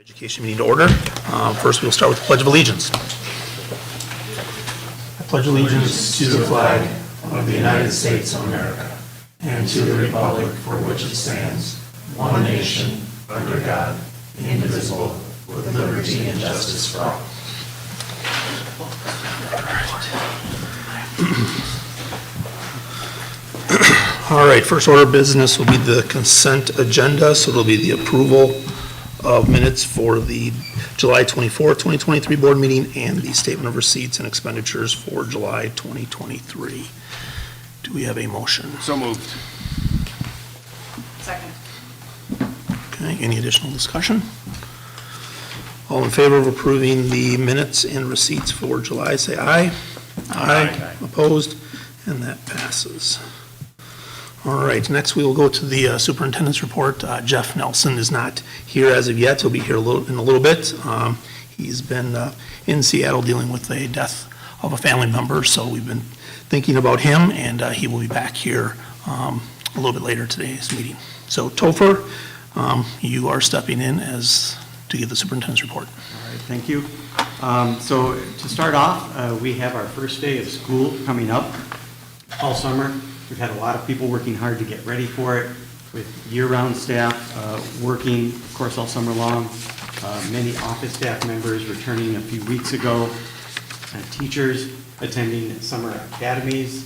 Education meeting to order. First, we'll start with the Pledge of Allegiance. I pledge allegiance to the flag of the United States of America and to the republic for which it stands, one nation, under God, indivisible, with liberty and justice for all. All right, first order of business will be the consent agenda, so it'll be the approval of minutes for the July 24th, 2023 board meeting and the statement of receipts and expenditures for July 2023. Do we have a motion? So moved. Second. Okay, any additional discussion? All in favor of approving the minutes and receipts for July, say aye. Aye. Opposed? And that passes. All right, next we will go to the superintendent's report. Jeff Nelson is not here as of yet. He'll be here in a little bit. He's been in Seattle dealing with the death of a family member, so we've been thinking about him, and he will be back here a little bit later today's meeting. So Topher, you are stepping in to give the superintendent's report. All right, thank you. So to start off, we have our first day of school coming up all summer. We've had a lot of people working hard to get ready for it, with year-round staff working, of course, all summer long. Many office staff members returning a few weeks ago. Teachers attending summer academies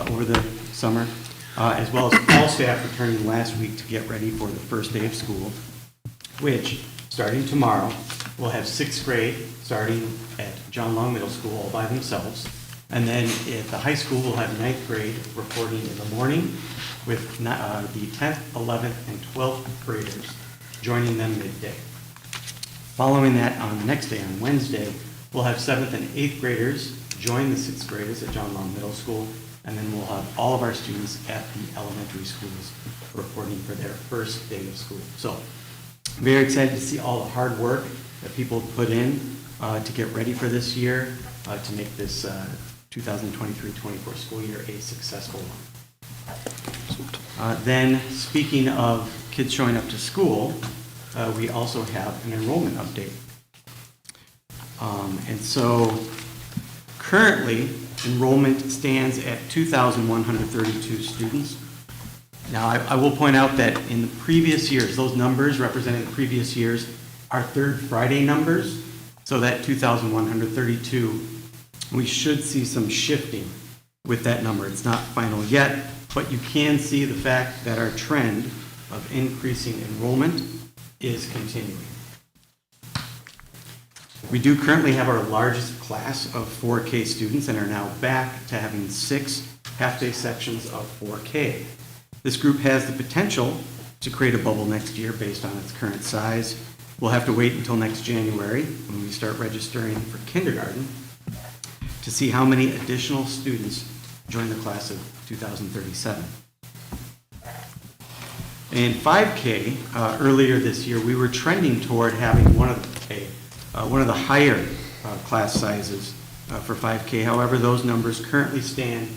over the summer, as well as all staff returning last week to get ready for the first day of school, which, starting tomorrow, we'll have sixth grade starting at John Long Middle School all by themselves. And then at the high school, we'll have ninth grade reporting in the morning with the 10th, 11th, and 12th graders joining them midday. Following that, on the next day, on Wednesday, we'll have 7th and 8th graders join the 6th graders at John Long Middle School, and then we'll have all of our students at the elementary schools reporting for their first day of school. So, very excited to see all the hard work that people put in to get ready for this year, to make this 2023-24 school year a successful one. Then, speaking of kids showing up to school, we also have an enrollment update. And so, currently, enrollment stands at 2,132 students. Now, I will point out that in the previous years, those numbers representing the previous years are third Friday numbers, so that 2,132, we should see some shifting with that number. It's not final yet, but you can see the fact that our trend of increasing enrollment is continuing. We do currently have our largest class of 4K students and are now back to having 6 half-day sections of 4K. This group has the potential to create a bubble next year based on its current size. We'll have to wait until next January when we start registering for kindergarten to see how many additional students join the class of 2037. In 5K, earlier this year, we were trending toward having one of the higher class sizes for 5K. However, those numbers currently stand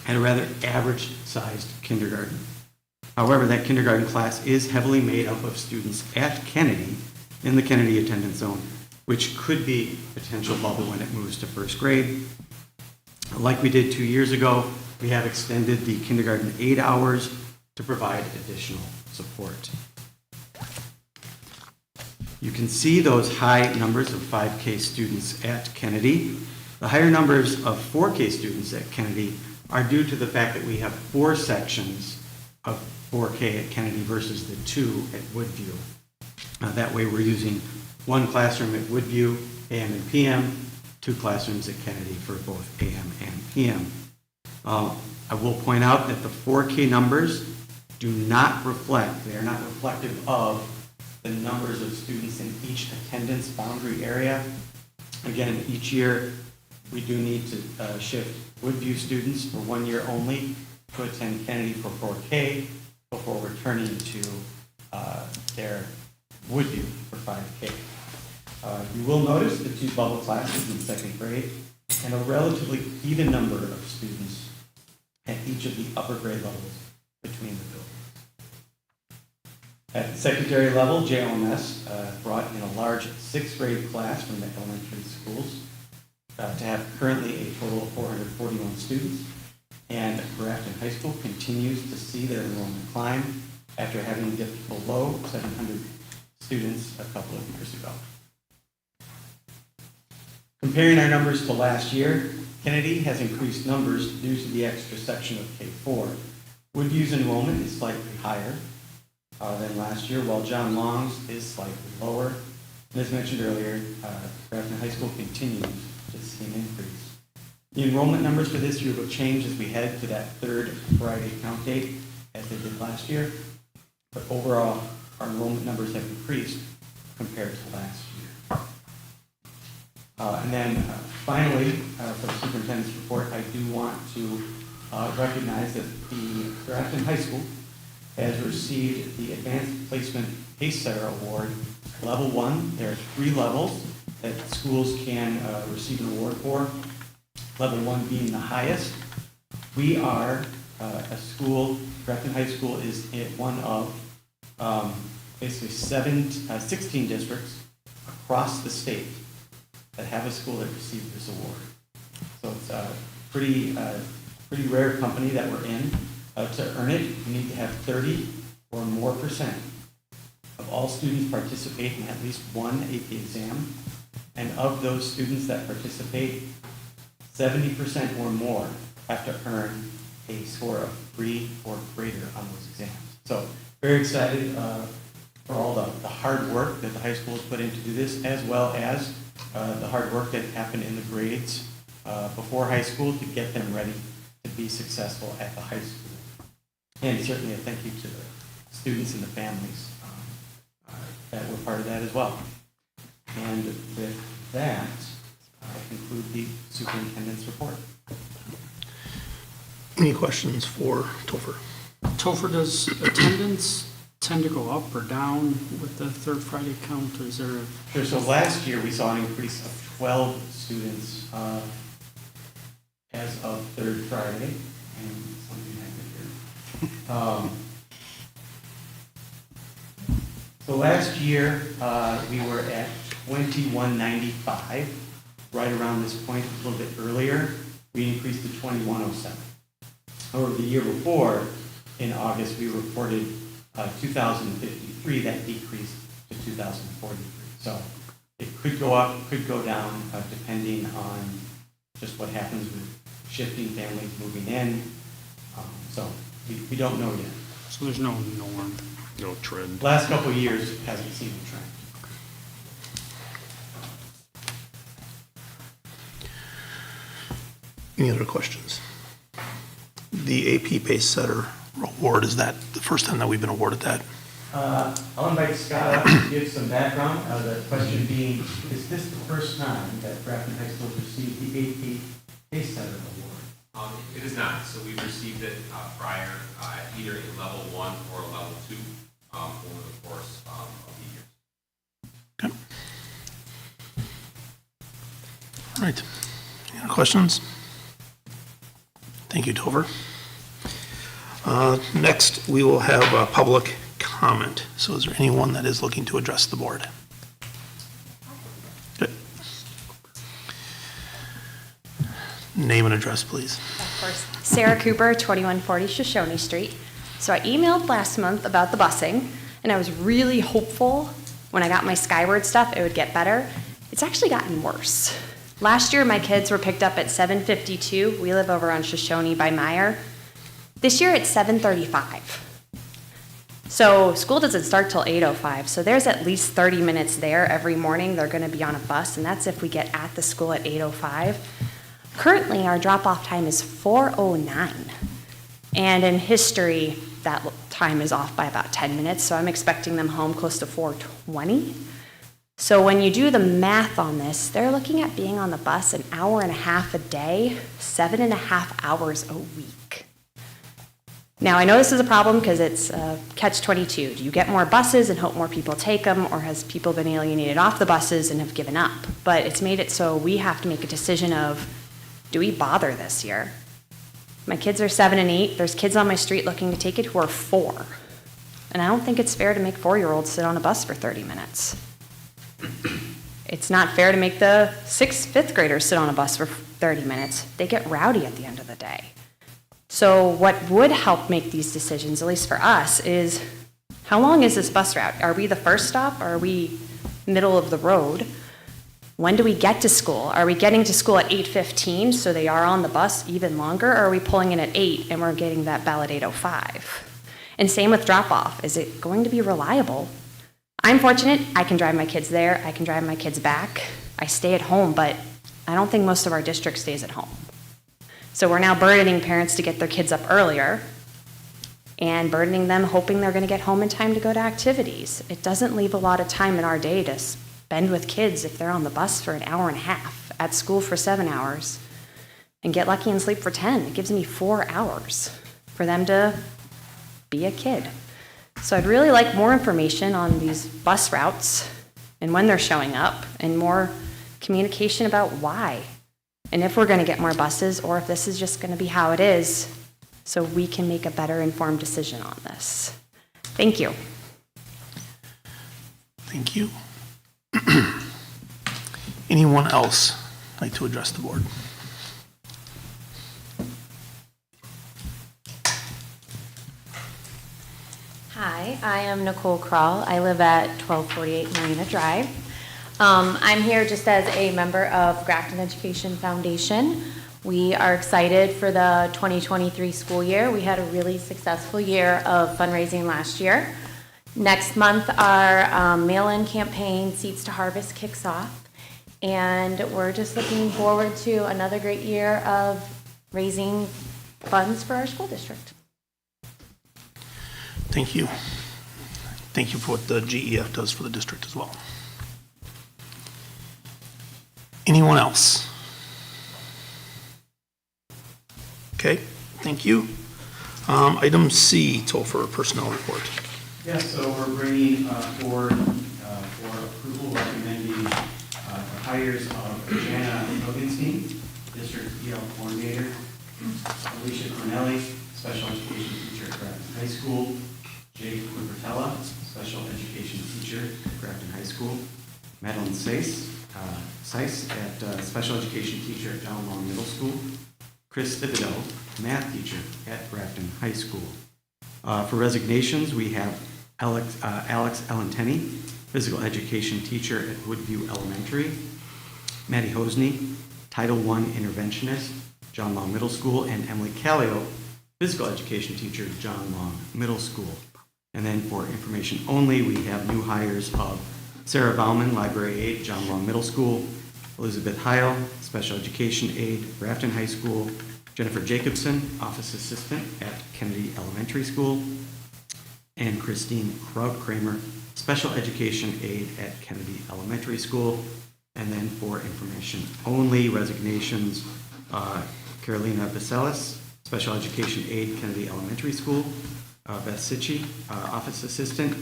at a rather average-sized kindergarten. However, that kindergarten class is heavily made up of students at Kennedy, in the Kennedy attendance zone, which could be a potential bubble when it moves to first grade. Like we did 2 years ago, we have extended the kindergarten 8 hours to provide additional support. You can see those high numbers of 5K students at Kennedy. The higher numbers of 4K students at Kennedy are due to the fact that we have 4 sections of 4K at Kennedy versus the 2 at Woodview. That way we're using 1 classroom at Woodview, AM and PM, 2 classrooms at Kennedy for both AM and PM. I will point out that the 4K numbers do not reflect, they are not reflective of the numbers of students in each attendance boundary area. Again, each year we do need to shift Woodview students for 1 year only to attend Kennedy for 4K before returning to their Woodview for 5K. You will notice the 2 bubble classes in 2nd grade and a relatively even number of students at each of the upper grade levels between the buildings. At the secondary level, JLMS brought in a large 6th grade class from the elementary schools to have currently a total of 441 students. And Grafton High School continues to see their enrollment climb after having dipped below 700 students a couple of years ago. Comparing our numbers to last year, Kennedy has increased numbers due to the extra section of K-4. Woodview's enrollment is slightly higher than last year, while John Long's is slightly lower. And as mentioned earlier, Grafton High School continues to see an increase. The enrollment numbers for this year will change as we head to that third Friday count date, as they did last year. But overall, our enrollment numbers have increased compared to last year. And then finally, for the superintendent's report, I do want to recognize that the Grafton High School has received the Advanced Placement Pacesetter Award, Level 1. There are 3 levels that schools can receive an award for, Level 1 being the highest. We are a school, Grafton High School is one of basically 16 districts across the state that have a school that received this award. So it's a pretty rare company that we're in. To earn it, you need to have 30 or more percent of all students participate in at least one AP exam. And of those students that participate, 70% or more have to earn a score of 3 or greater on those exams. So very excited for all the hard work that the high school has put in to do this, as well as the hard work that happened in the grades before high school to get them ready to be successful at the high school. And certainly a thank you to the students and the families that were part of that as well. And with that, I conclude the superintendent's report. Any questions for Topher? Topher, does attendance tend to go up or down with the third Friday count, or is there a... Sure, so last year we saw an increase of 12 students as of third Friday. And something happened here. So last year we were at 2195, right around this point, a little bit earlier. We increased to 2107. However, the year before, in August, we reported 2,053. That decreased to 2,043. So it could go up, could go down, depending on just what happens with shifting families moving in. So we don't know yet. So there's no norm, no trend? Last couple of years hasn't seen a trend. Any other questions? The AP Pacesetter Award, is that the first time that we've been awarded that? I'll invite Scott up to give some background. The question being, is this the first time that Grafton High School received the AP Pacesetter Award? It is not. So we've received it prior at either a level 1 or a level 2 over the course of the years. Okay. All right. Any other questions? Thank you, Topher. Next, we will have a public comment. So is there anyone that is looking to address the board? Good. Name and address, please. Of course. Sarah Cooper, 2140 Shoshone Street. So I emailed last month about the busing, and I was really hopeful when I got my Skyward stuff it would get better. It's actually gotten worse. Last year, my kids were picked up at 7:52. We live over on Shoshone by Meyer. This year, it's 7:35. So school doesn't start till 8:05. So there's at least 30 minutes there every morning. They're going to be on a bus, and that's if we get at the school at 8:05. Currently, our drop-off time is 4:09. And in history, that time is off by about 10 minutes. So I'm expecting them home close to 4:20. So when you do the math on this, they're looking at being on the bus an hour and a half a day, 7.5 hours a week. Now, I know this is a problem because it's catch-22. Do you get more buses and hope more people take them, or has people been alienated off the buses and have given up? But it's made it so we have to make a decision of, do we bother this year? My kids are 7 and 8. There's kids on my street looking to take it who are 4. And I don't think it's fair to make 4-year-olds sit on a bus for 30 minutes. It's not fair to make the 5th graders sit on a bus for 30 minutes. They get rowdy at the end of the day. So what would help make these decisions, at least for us, is how long is this bus route? Are we the first stop? Are we middle of the road? When do we get to school? Are we getting to school at 8:15 so they are on the bus even longer? Or are we pulling in at 8 and we're getting that bell at 8:05? And same with drop-off. Is it going to be reliable? I'm fortunate. I can drive my kids there. I can drive my kids back. I stay at home, but I don't think most of our district stays at home. So we're now burdening parents to get their kids up earlier and burdening them hoping they're going to get home in time to go to activities. It doesn't leave a lot of time in our day to spend with kids if they're on the bus for an hour and a half, at school for 7 hours, and get lucky and sleep for 10. It gives me 4 hours for them to be a kid. So I'd really like more information on these bus routes and when they're showing up, and more communication about why, and if we're going to get more buses, or if this is just going to be how it is, so we can make a better informed decision on this. Thank you. Thank you. Anyone else like to address the board? Hi, I am Nicole Kroll. I live at 1248 Marina Drive. I'm here just as a member of Grafton Education Foundation. We are excited for the 2023 school year. We had a really successful year of fundraising last year. Next month, our mail-in campaign, Seeds to Harvest, kicks off. And we're just looking forward to another great year of raising funds for our school district. Thank you. Thank you for what the GEF does for the district as well. Anyone else? Okay, thank you. Item C, Topher Personnel Report. Yes, so we're bringing forward for approval, recommending the hires of Jana Hogenstein, District EL Coordinator, Alicia Cornelli, Special Education Teacher at Grafton High School, Jake Lupertella, Special Education Teacher at Grafton High School, Madeline Seiss at Special Education Teacher at John Long Middle School, Chris Thibodeau, Math Teacher at Grafton High School. For resignations, we have Alex Ellentenny, Physical Education Teacher at Woodview Elementary, Maddie Hosney, Title I Interventionist, John Long Middle School, and Emily Callio, Physical Education Teacher, John Long Middle School. And then for information only, we have new hires of Sarah Bauman, Library Aide, John Long Middle School, Elizabeth Heil, Special Education Aide, Grafton High School, Jennifer Jacobson, Office Assistant at Kennedy Elementary School, and Christine Kraut-Kramer, Special Education Aide at Kennedy Elementary School. And then for information only, resignations, Carolina Bacelis, Special Education Aide, Kennedy Elementary School, Beth Sitchie, Office Assistant,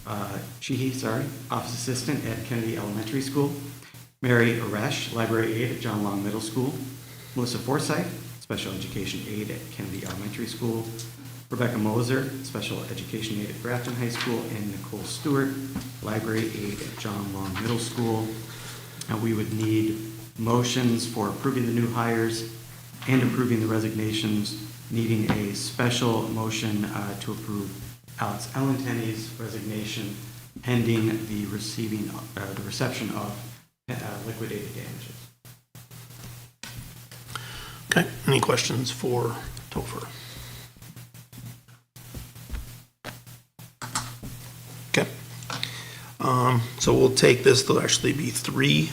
Office Assistant at Kennedy Elementary School, Mary Aresh, Library Aide at John Long Middle School, Melissa Forsythe, Special Education Aide at Kennedy Elementary School, Rebecca Moser, Special Education Aide at Grafton High School, and Nicole Stewart, Library Aide at John Long Middle School. And we would need motions for approving the new hires and approving the resignations, needing a special motion to approve Alex Ellentenny's resignation pending the reception of liquidated damages. Okay, any questions for Topher? Okay. So we'll take this, there'll actually be 3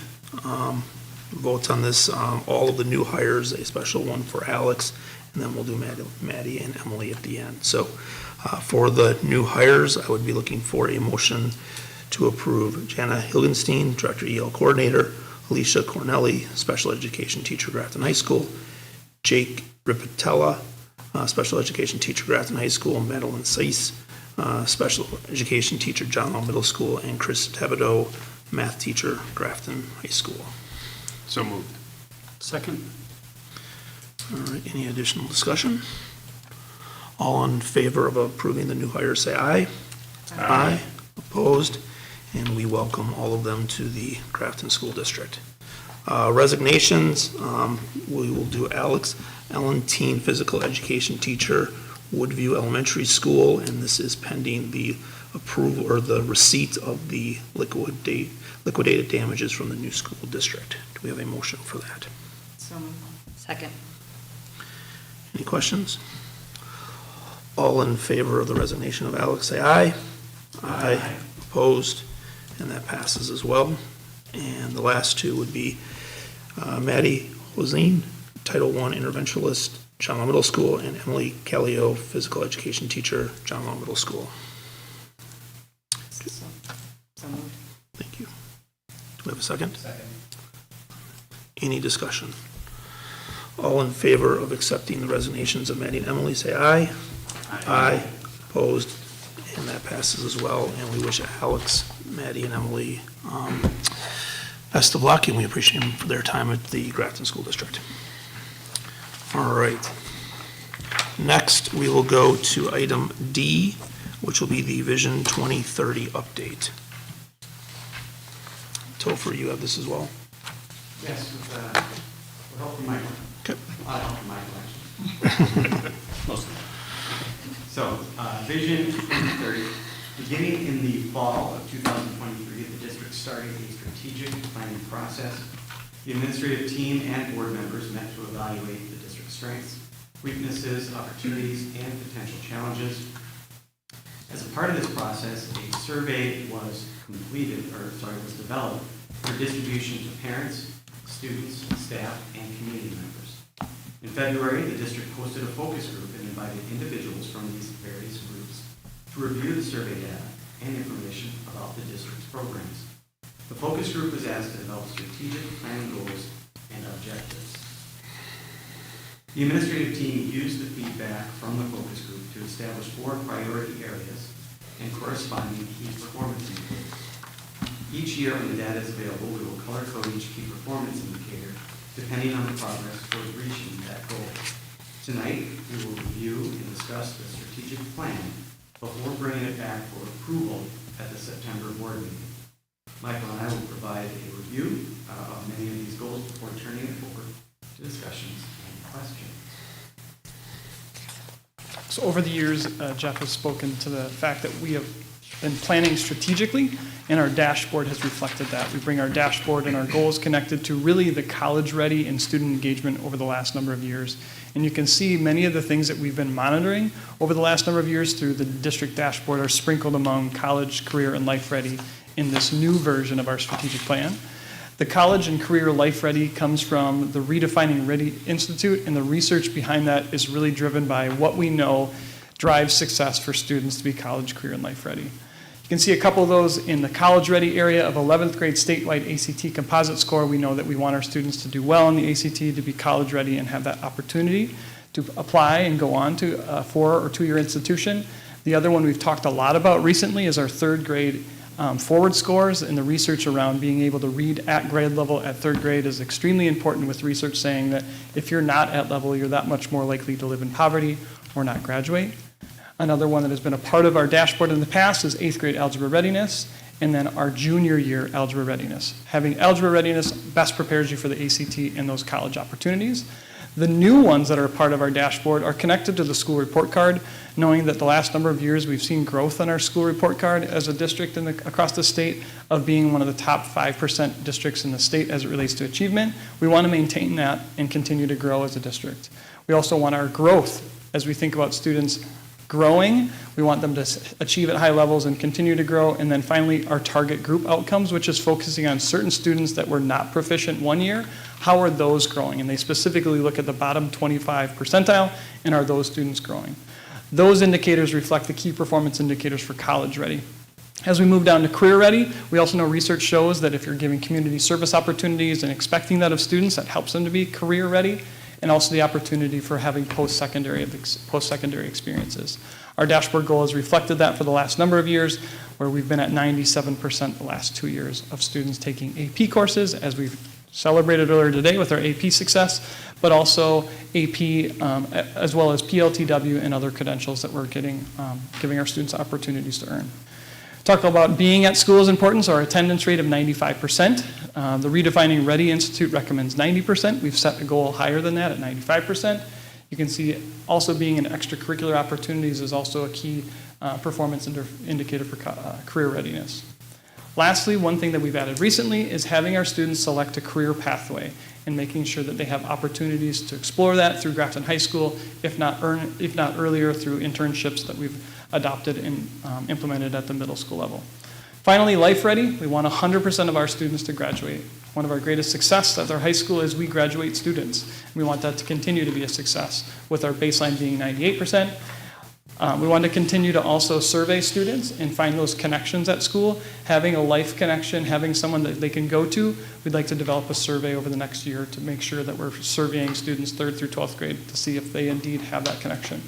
votes on this, all of the new hires, a special one for Alex, and then we'll do Maddie and Emily at the end. So for the new hires, I would be looking for a motion to approve Jana Hilgenstein, Director EL Coordinator, Alicia Cornelli, Special Education Teacher, Grafton High School, Jake Ripatella, Special Education Teacher, Grafton High School, Madeline Seiss, Special Education Teacher, John Long Middle School, and Chris Thibodeau, Math Teacher, Grafton High School. So moved. Second? All right, any additional discussion? All in favor of approving the new hires, say aye. Aye. Opposed? And we welcome all of them to the Grafton School District. Resignations, we will do Alex Ellen, teen physical education teacher, Woodview Elementary School, and this is pending the approval or the receipt of the liquidated damages from the new school district. Do we have a motion for that? So moved. Second. Any questions? All in favor of the resignation of Alex, say aye. Aye. Opposed? And that passes as well. And the last two would be Maddie Hosine, Title I interventionist, John Law Middle School, and Emily Callio, physical education teacher, John Law Middle School. So moved. Thank you. Do we have a second? Second. Any discussion? All in favor of accepting the resignations of Maddie and Emily, say aye. Aye. Opposed? And that passes as well. And we wish Alex, Maddie, and Emily best of luck, and we appreciate them for their time at the Grafton School District. All right. Next, we will go to item D, which will be the Vision 2030 update. Topher, you have this as well? Yes, with help from Michael. Okay. Help from Michael, actually. So, Vision 2030, beginning in the fall of 2023, the district started a strategic planning process. The administrative team and board members met to evaluate the district's strengths, weaknesses, opportunities, and potential challenges. As a part of this process, a survey was developed for distribution to parents, students, staff, and community members. In February, the district hosted a focus group and invited individuals from these various groups to review the survey data and information about the district's programs. The focus group was asked to develop strategic planning goals and objectives. The administrative team used the feedback from the focus group to establish 4 priority areas and corresponding key performance indicators. Each year when the data is available, we will color code each key performance indicator depending on the progress towards reaching that goal. Tonight, we will review and discuss the strategic plan before bringing it back for approval at the September board meeting. Michael and I will provide a review of many of these goals before turning it over to discussions and questions. So over the years, Jeff has spoken to the fact that we have been planning strategically, and our dashboard has reflected that. We bring our dashboard and our goals connected to really the college-ready and student engagement over the last number of years. And you can see many of the things that we've been monitoring over the last number of years through the district dashboard are sprinkled among college, career, and life-ready in this new version of our strategic plan. The College and Career Life Ready comes from the Redefining Ready Institute, and the research behind that is really driven by what we know drives success for students to be college, career, and life ready. You can see a couple of those in the college ready area of 11th grade statewide ACT composite score. We know that we want our students to do well in the ACT, to be college ready, and have that opportunity to apply and go on to a 4 or 2 year institution. The other one we've talked a lot about recently is our 3rd grade forward scores, and the research around being able to read at grade level at 3rd grade is extremely important, with research saying that if you're not at level, you're that much more likely to live in poverty or not graduate. Another one that has been a part of our dashboard in the past is 8th grade algebra readiness, and then our junior year algebra readiness. Having algebra readiness best prepares you for the ACT and those college opportunities. The new ones that are a part of our dashboard are connected to the school report card, knowing that the last number of years we've seen growth on our school report card as a district across the state of being one of the top 5% districts in the state as it relates to achievement. We want to maintain that and continue to grow as a district. We also want our growth as we think about students growing. We want them to achieve at high levels and continue to grow. And then finally, our target group outcomes, which is focusing on certain students that were not proficient one year. How are those growing? And they specifically look at the bottom 25 percentile, and are those students growing? Those indicators reflect the key performance indicators for college ready. As we move down to career ready, we also know research shows that if you're giving community service opportunities and expecting that of students, that helps them to be career ready, and also the opportunity for having post-secondary experiences. Our dashboard goal has reflected that for the last number of years, where we've been at 97% the last 2 years of students taking AP courses, as we've celebrated earlier today with our AP success, but also AP as well as PLTW and other credentials that we're giving our students opportunities to earn. Talk about being at school is important, so our attendance rate of 95%. The Redefining Ready Institute recommends 90%. We've set a goal higher than that at 95%. You can see also being in extracurricular opportunities is also a key performance indicator for career readiness. Lastly, one thing that we've added recently is having our students select a career pathway and making sure that they have opportunities to explore that through Grafton High School, if not earlier through internships that we've adopted and implemented at the middle school level. Finally, Life Ready. We want 100% of our students to graduate. One of our greatest success at our high school is we graduate students. We want that to continue to be a success, with our baseline being 98%. We want to continue to also survey students and find those connections at school. Having a life connection, having someone that they can go to. We'd like to develop a survey over the next year to make sure that we're surveying students 3rd through 12th grade to see if they indeed have that connection.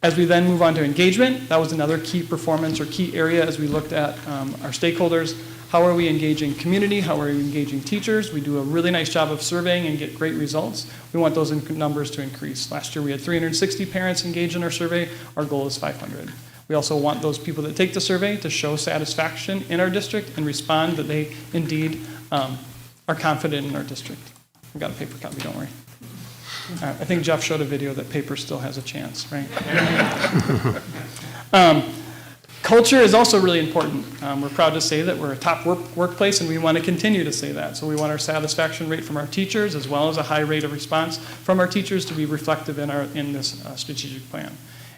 As we then move on to engagement, that was another key performance or key area as we looked at our stakeholders. How are we engaging community? How are we engaging teachers? We do a really nice job of surveying and get great results. We want those numbers to increase. Last year we had 360 parents engaged in our survey. Our goal is 500. We also want those people that take the survey to show satisfaction in our district and respond that they indeed are confident in our district. We've got a paper copy, don't worry. I think Jeff showed a video that paper still has a chance, right? Culture is also really important. We're proud to say that we're a top workplace, and we want to continue to say that. So we want our satisfaction rate from our teachers, as well as a high rate of response from our teachers, to be reflective in this strategic plan.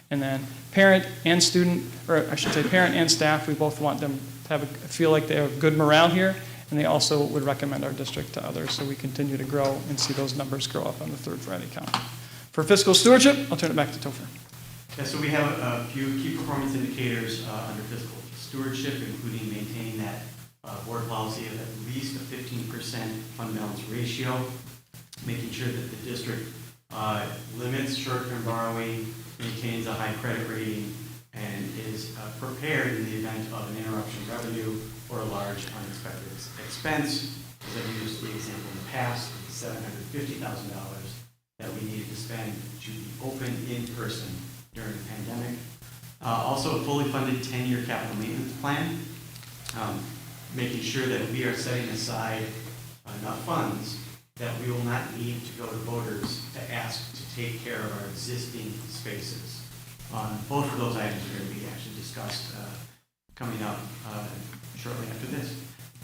And then parent and student, or I should say parent and staff, we both want them to feel like they have good morale here, and they also would recommend our district to others, so we continue to grow and see those numbers grow up on the 3rd Friday count. For fiscal stewardship, I'll turn it back to Topher. Yeah, so we have a few key performance indicators under fiscal stewardship, including maintaining that board policy of at least a 15% fund balance ratio, making sure that the district limits short-term borrowing, maintains a high credit rating, and is prepared in the event of an interruption of revenue or a large unexpected expense. As I've used the example in the past, $750,000 that we needed to spend to be open in person during the pandemic. Also a fully funded 10-year capital maintenance plan, making sure that we are setting aside enough funds that we will not need to go to voters to ask to take care of our existing spaces. Both of those items are going to be actually discussed coming up shortly after this.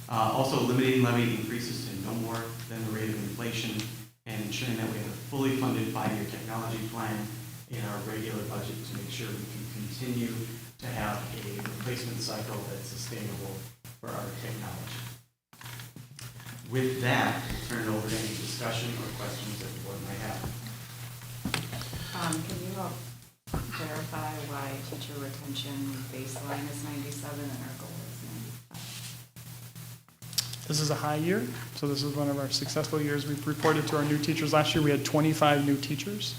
Also limiting levy increases to no more than the rate of inflation, and ensuring that we have a fully funded 5-year technology plan in our regular budget to make sure we can continue to have a replacement cycle that's sustainable for our technology. With that, I'll turn it over to any discussion or questions that the board might have. Can you help clarify why teacher retention baseline is 97 and our goal is 95? This is a high year, so this is one of our successful years. We've reported to our new teachers. Last year we had 25 new teachers.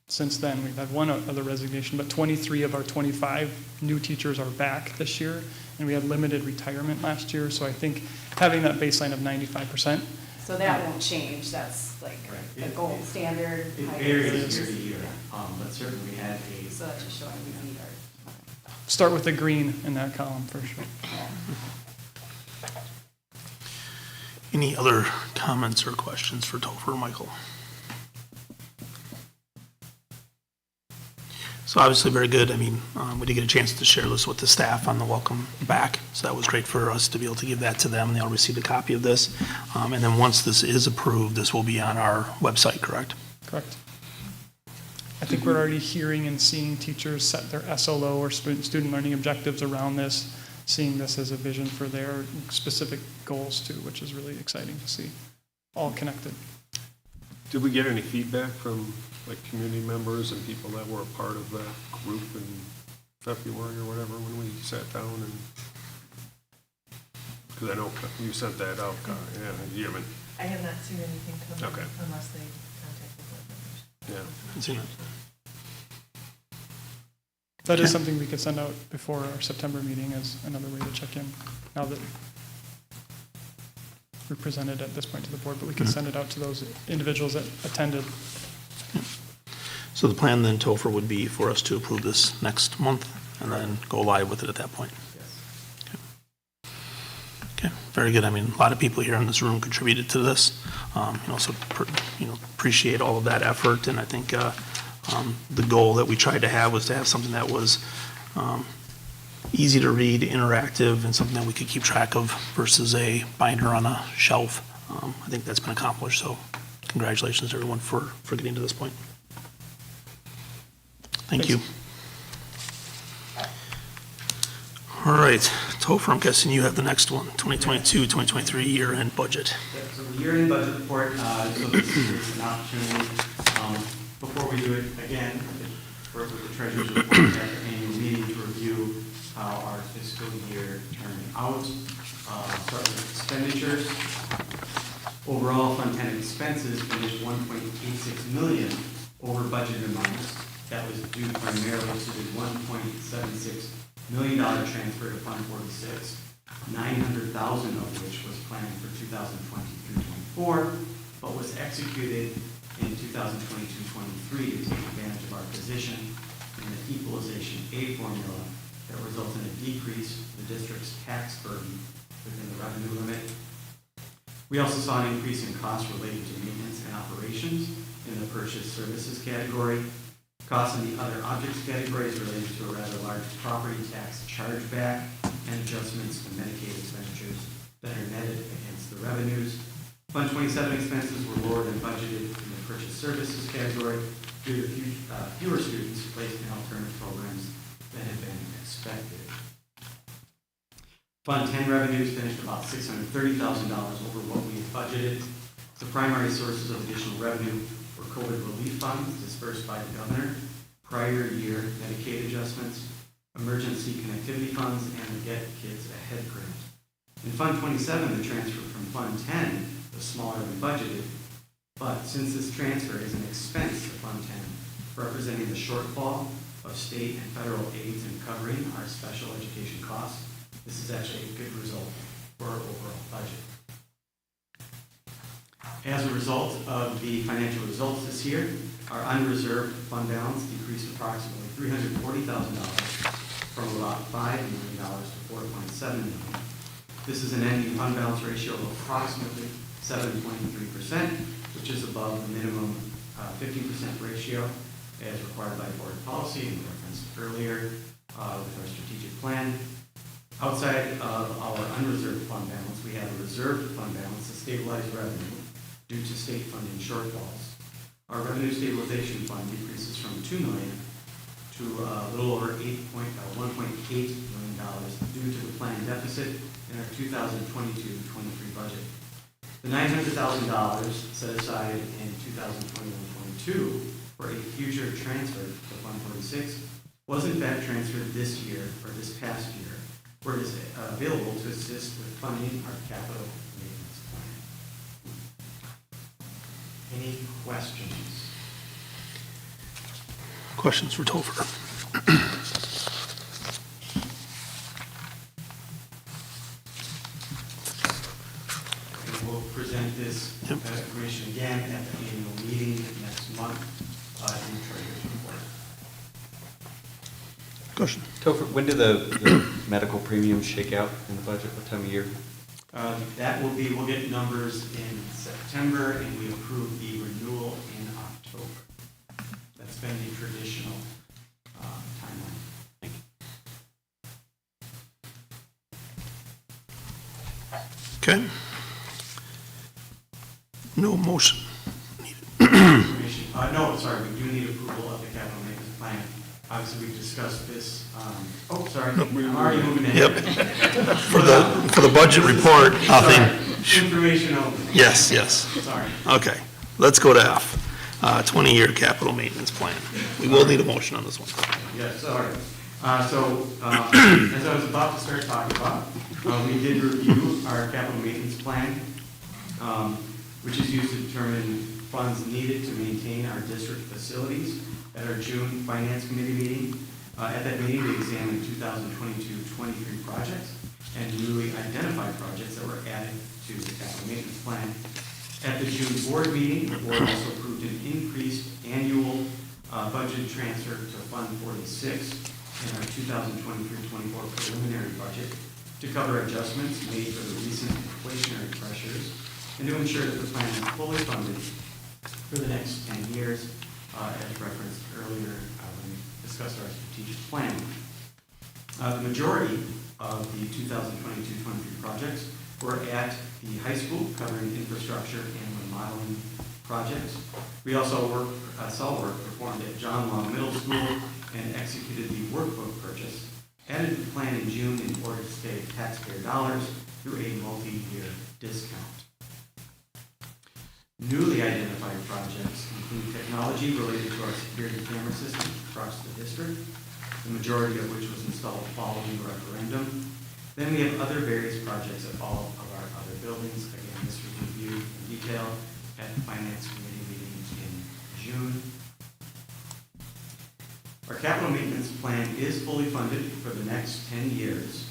Since then, we've had one other resignation, but 23 of our 25 new teachers are back this year, and we had limited retirement last year, so I think having that baseline of 95%. So that won't change, that's like the gold standard. It varies year to year, but certainly we had a... So that's just showing we meet our... Start with the green in that column for sure. Any other comments or questions for Topher or Michael? So obviously very good. I mean, we did get a chance to share this with the staff on the welcome back. So that was great for us to be able to give that to them. They all received a copy of this. And then once this is approved, this will be on our website, correct? Correct. I think we're already hearing and seeing teachers set their SLO or student learning objectives around this, seeing this as a vision for their specific goals too, which is really exciting to see, all connected. Did we get any feedback from like community members and people that were a part of that group in February or whatever when we sat down? And because I know you sent that out, yeah, you haven't. I have not seen anything come Okay. unless they contact the board members. Yeah. See that? That is something we could send out before our September meeting as another way to check in, now that we're presented at this point to the board, but we can send it out to those individuals that attended. So the plan then, Topher, would be for us to approve this next month and then go live with it at that point. Yes. Okay, very good. I mean, a lot of people here in this room contributed to this, so, appreciate all of that effort, and I think the goal that we tried to have was to have something that was easy to read, interactive, and something that we could keep track of versus a binder on a shelf. I think that's been accomplished, so congratulations to everyone for getting to this point. Thank you. All right, Topher, I'm guessing you have the next one, 2022, 2023 year-end budget. So the year-end budget report, so this is an opportunity, before we do it again, work with the treasurer's report at the annual meeting to review how our fiscal year turned out. Start with expenditures. Overall, Fund 10 expenses finished $1.86 million over budgeted amounts. That was due primarily to the $1.76 million transfer to Fund 46, $900,000 of which was planned for 2020 through 24, but was executed in 2022-23 to take advantage of our position in the equalization aid formula that results in a decrease in the district's tax burden within the revenue limit. We also saw an increase in costs related to maintenance and operations in the purchase services category. Costs in the other objects category is related to a rather large property tax chargeback and adjustments to Medicaid expenditures that are netted against the revenues. Fund 27 expenses were lower than budgeted in the purchase services category due to fewer students placed in alternative programs than had been expected. Fund 10 revenues finished about $630,000 over what we had budgeted. The primary sources of additional revenue were COVID relief funds dispersed by the governor, prior year Medicaid adjustments, emergency connectivity funds, and the Get Kids Ahead grant. In Fund 27, the transfer from Fund 10 was smaller than budgeted, but since this transfer is an expense to Fund 10, representing the shortfall of state and federal aids in covering our special education costs, this is actually a good result for our overall budget. As a result of the financial results this year, our unreserved fund balance decreased approximately $340,000 from about $5 million to $4.7 million. This is an ending fund balance ratio of approximately 7.3%, which is above the minimum 50% ratio as required by board policy and referenced earlier with our strategic plan. Outside of our unreserved fund balance, we have a reserved fund balance to stabilize revenue due to state funding shortfalls. Our revenue stabilization fund decreases from $2 million to a little over $1.8 million due to the planned deficit in our 2022-23 budget. The $900,000 set aside in 2021-22 for a future transfer to Fund 46 was in fact transferred this year, or this past year, where it is available to assist with funding our capital maintenance plan. Any questions? Questions for Topher? And we'll present this information again at the annual meeting next month in the treasurer's report. Question? Topher, when do the medical premiums shake out in the budget? What time of year? That will be, we'll get numbers in September, and we approve the renewal in October. That's been the traditional timeline. Thank you. Okay. No motion. Information. No, sorry, we do need approval of the capital maintenance plan. Obviously, we've discussed this. Sorry, I'm already moving in. Yep. For the budget report, nothing. Sorry. Information only. Yes. Sorry. Okay, let's go to F, 20-year capital maintenance plan. We will need a motion on this one. Yes, sorry. As I was about to start talking about, we did review our capital maintenance plan, which is used to determine funds needed to maintain our district facilities. At our June Finance Committee meeting, at that meeting, we examined 2022-23 projects and newly identified projects that were added to the capital maintenance plan. At the June board meeting, the board also approved an increased annual budget transfer to Fund 46 in our 2023-24 preliminary budget to cover adjustments made for the recent inflationary pressures and to ensure that the plan is fully funded for the next 10 years, as referenced earlier when we discussed our strategic plan. The majority of the 2022-23 projects were at the high school, covering infrastructure and remodeling projects. We also saw work performed at John Long Middle School and executed the workbook purchase, added to the plan in June in order to save taxpayer dollars through a multi-year discount. Newly identified projects include technology related to our security camera system across the district, the majority of which was installed following the referendum. Then we have other various projects at all of our other buildings. Again, this was reviewed in detail at the Finance Committee meetings in June. Our capital maintenance plan is fully funded for the next 10 years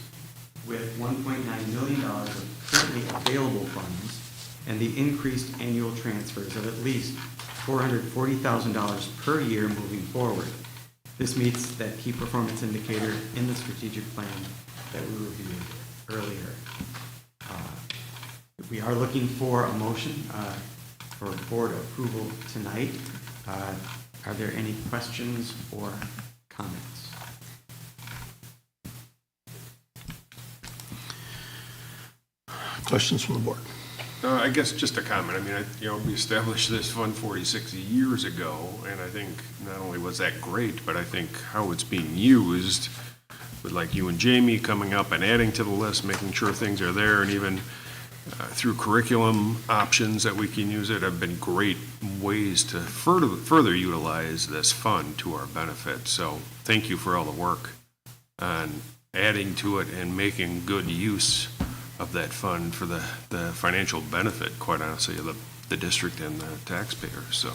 with $1.9 million of currently available funds and the increased annual transfers of at least $440,000 per year moving forward. This meets that key performance indicator in the strategic plan that we reviewed earlier. We are looking for a motion for board approval tonight. Are there any questions or comments? Questions from the board? I guess just a comment. I mean, we established this fund 46 years ago, and I think not only was that great, but I think how it's being used with like you and Jamie coming up and adding to the list, making sure things are there, and even through curriculum options that we can use it have been great ways to further utilize this fund to our benefit. So thank you for all the work on adding to it and making good use of that fund for the financial benefit, quite honestly, of the district and the taxpayers. So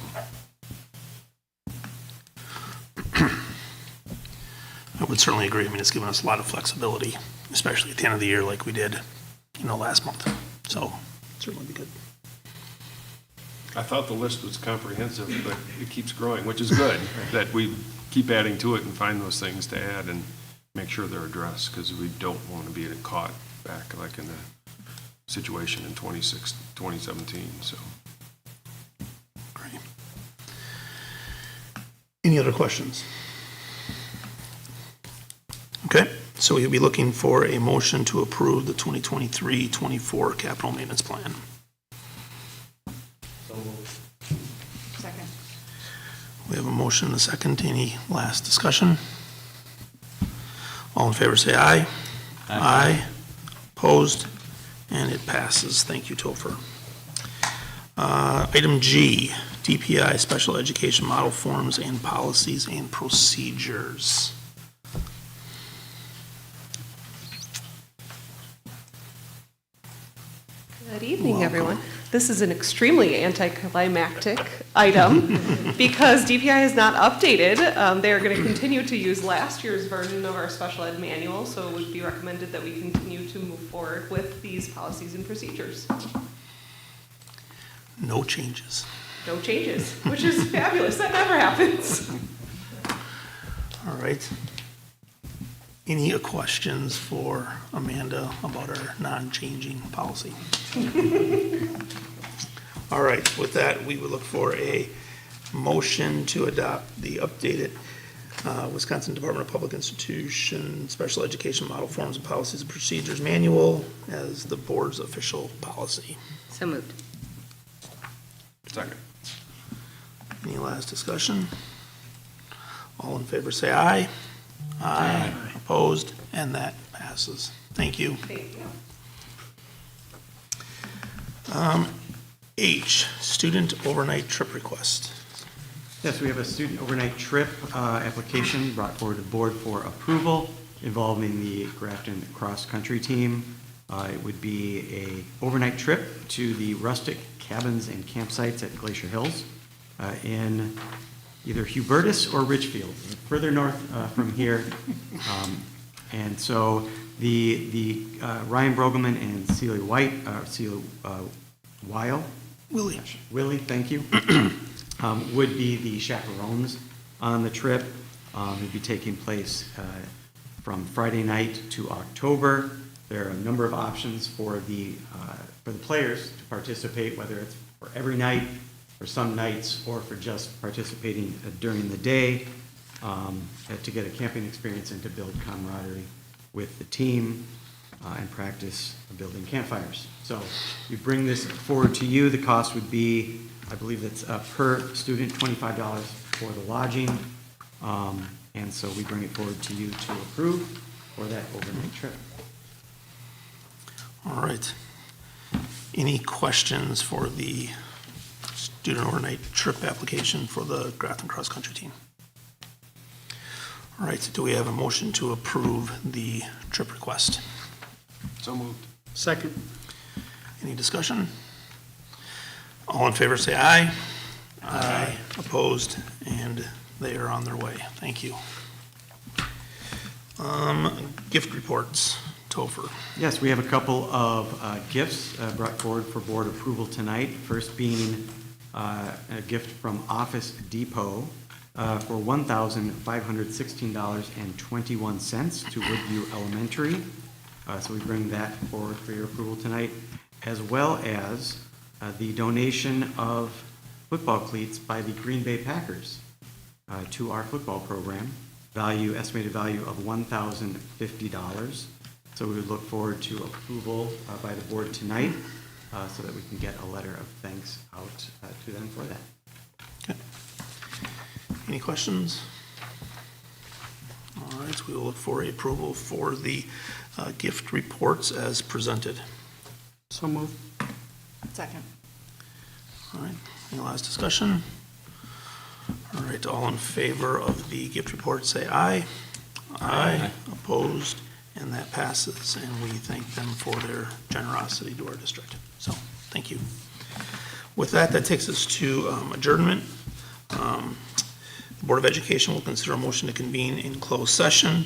I would certainly agree. I mean, it's given us a lot of flexibility, especially at the end of the year like we did, last month. So certainly be good. I thought the list was comprehensive, but it keeps growing, which is good, that we keep adding to it and find those things to add and make sure they're addressed, because we don't want to be caught back like in the situation in 2017. So Great. Any other questions? Okay, so you'll be looking for a motion to approve the 2023-24 capital maintenance plan. Second. We have a motion and a second. Any last discussion? All in favor say aye. Aye. Opposed? And it passes. Thank you, Topher. Item G, DPI Special Education Model Forms and Policies and Procedures. Good evening, Welcome. everyone. This is an extremely anticlimactic item because DPI has not updated. They are going to continue to use last year's version of our special ed manual, so it would be recommended that we continue to move forward with these policies and procedures. No changes. No changes, which is fabulous. That never happens. All right. Any questions for Amanda about our non-changing policy? All right, with that, we would look for a motion to adopt the updated Wisconsin Department of Public Institution Special Education Model Forms and Policies and Procedures Manual as the board's official policy. So moved. second. Any last discussion? All in favor say aye. Aye. Opposed? And that passes. Thank you. Thank you. H, student overnight trip request. Yes, we have a student overnight trip application brought forward to the board for approval involving the Grafton cross-country team. It would be a overnight trip to the rustic cabins and campsites at Glacier Hills in either Hubertus or Richfield, further north from here. And so the Ryan Brogelman and Celia Weil, Willie, thank you, would be the chaperones on the trip. It'll be taking place from Friday night to October. There are a number of options for the players to participate, whether it's for every night, for some nights, or for just participating during the day, to get a camping experience and to build camaraderie with the team and practice building campfires. So we bring this forward to you. The cost would be, I believe it's per student $25 for the lodging. And so we bring it forward to you to approve for that overnight trip. All right. Any questions for the student overnight trip application for the Grafton Cross Country team? All right, do we have a motion to approve the trip request? So moved. Second. Any discussion? All in favor, say aye. Aye. Opposed, and they are on their way. Thank you. Gift reports, Topher. Yes, we have a couple of gifts brought forward for board approval tonight. First being a gift from Office Depot for $1,516.21 to Woodview Elementary. So we bring that forward for your approval tonight, as well as the donation of football cleats by the Green Bay Packers to our football program. Estimated value of $1,050. So we would look forward to approval by the board tonight so that we can get a letter of thanks out to them for that. Okay. Any questions? All right, we will look for approval for the gift reports as presented. So moved. Second. All right, any last discussion? All right, all in favor of the gift report, say aye. Aye. Opposed, and that passes, and we thank them for their generosity to our district. So, thank you. With that, that takes us to adjournment. The Board of Education will consider a motion to convene in closed session.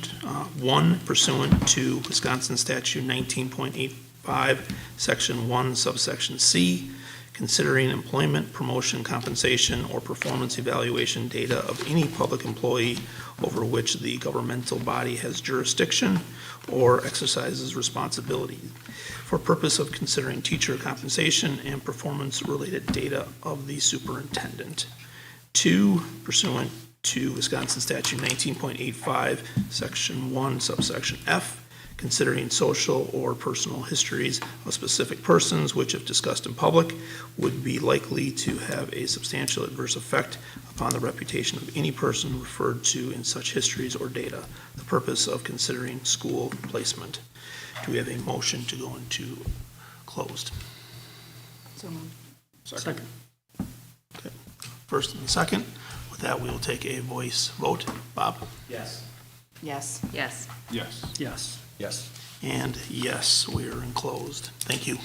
One, pursuant to Wisconsin Statute 19.85, Section 1, subsection C, considering employment, promotion, compensation, or performance evaluation data of any public employee over which the governmental body has jurisdiction or exercises responsibility, for purpose of considering teacher compensation and performance-related data of the superintendent. Two, pursuant to Wisconsin Statute 19.85, Section 1, subsection F, considering social or personal histories of specific persons which, if discussed in public, would be likely to have a substantial adverse effect upon the reputation of any person referred to in such histories or data, the purpose of considering school placement. Do we have a motion to go into closed? So moved. Second. Okay. First and second. With that, we will take a voice vote. Bob? Yes. Yes. Yes. Yes. Yes. Yes. And yes, we are enclosed. Thank you.